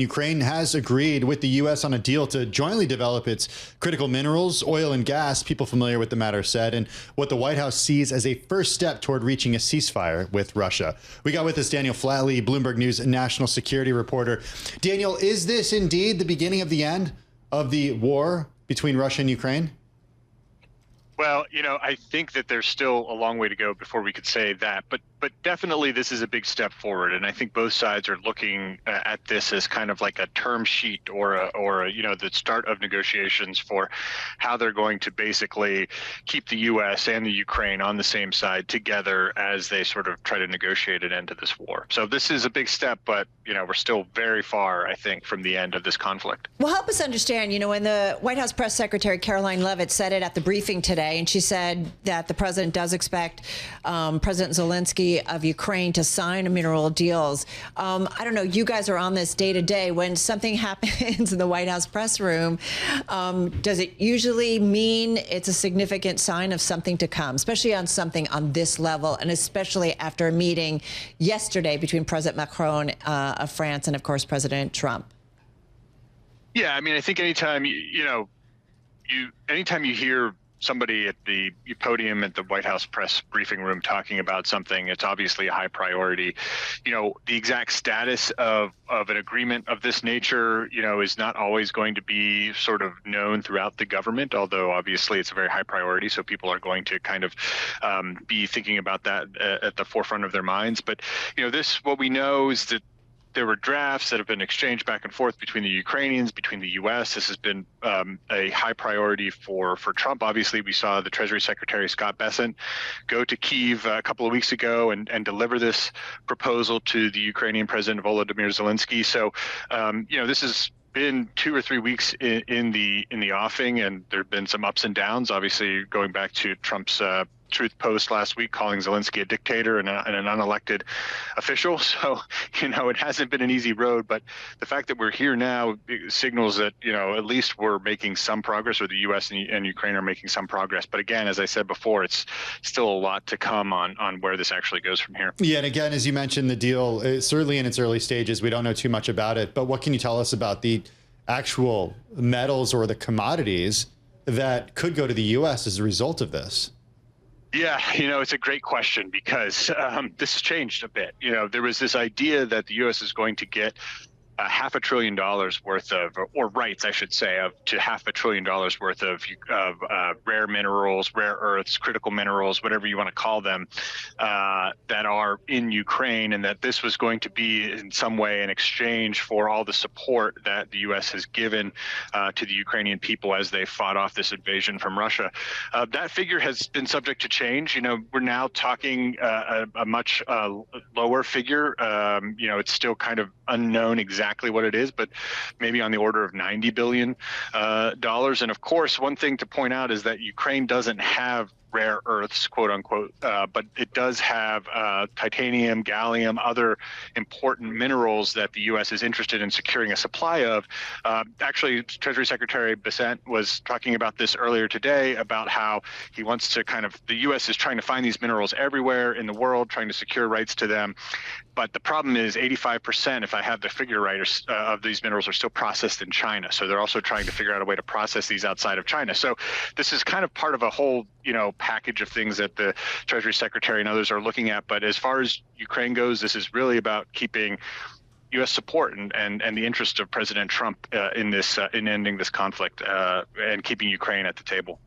Ukraine has agreed with the U.S. on a deal to jointly develop its critical minerals, oil and gas, people familiar with the matter said, and what the White House sees as a first step toward reaching a ceasefire with Russia. We got with us Daniel Flatley, Bloomberg News national security reporter. Daniel, is this indeed the beginning of the end of the war between Russia and Ukraine? Well, I think that there's still a long way to go before we could say that, but definitely this is a big step forward, and I think both sides are looking at this as kind of like a term sheet or the start of negotiations for how they're going to basically keep the U.S. and the Ukraine on the same side together as they sort of try to negotiate an end to this war. So this is a big step, but we're still very far, I think, from the end of this conflict. Well, help us understand. When the White House press secretary Caroline Leavitt said it at the briefing today, and she said that the president does expect President Zelensky of Ukraine to sign mineral deals. I don't know, you guys are on this day to day. When something happens in the White House press room, does it usually mean it's a significant sign of something to come, especially on something on this level, and especially after a meeting yesterday between President Macron of France and, of course, President Trump? Yeah, I mean, I think anytime anytime you hear somebody at the podium at the White House press briefing room talking about something, it's obviously a high priority. The exact status of an agreement of this nature, is not always going to be sort of known throughout the government, although obviously it's a very high priority. So people are going to kind of be thinking about that at the forefront of their minds. But, what we know is that there were drafts that have been exchanged back and forth between the Ukrainians, between the U.S. This has been a high priority for Trump. Obviously, we saw the Treasury Secretary Scott Bessent go to Kyiv a couple of weeks ago and deliver this proposal to the Ukrainian President Volodymyr Zelensky. So, this has been 2 or 3 weeks in the offing, and there have been some ups and downs. Obviously, going back to Trump's Truth post last week calling Zelensky a dictator and an unelected official. So, it hasn't been an easy road, but the fact that we're here now signals that, at least we're making some progress, or the U.S. and Ukraine are making some progress. But again, as I said before, it's still a lot to come on where this actually goes from here. Yeah, and again, as you mentioned, the deal is certainly in its early stages. We don't know too much about it, but what can you tell us about the actual metals or the commodities that could go to the U.S. as a result of this? Yeah, it's a great question because this has changed a bit. There was this idea that the U.S. is going to get $500 billion worth of, or rights, I should say, to $500 billion worth of rare minerals, rare earths, critical minerals, whatever you want to call them, that are in Ukraine, and that this was going to be in some way in exchange for all the support that the U.S. has given to the Ukrainian people as they fought off this invasion from Russia. That figure has been subject to change. We're now talking a much lower figure. It's still kind of unknown exactly what it is, but maybe on the order of $90 billion. And of course, one thing to point out is that Ukraine doesn't have rare earths, quote unquote, but it does have titanium, gallium, other important minerals that the U.S. is interested in securing a supply of. Actually, Treasury Secretary Bessent was talking about this earlier today, about how he wants to the U.S. is trying to find these minerals everywhere in the world, trying to secure rights to them. But the problem is 85%, if I have the figure right, of these minerals are still processed in China. So they're also trying to figure out a way to process these outside of China. So this is kind of part of a whole, package of things that the Treasury Secretary and others are looking at. But as far as Ukraine goes, this is really about keeping U.S. support and the interest of President Trump in ending this conflict and keeping Ukraine at the table.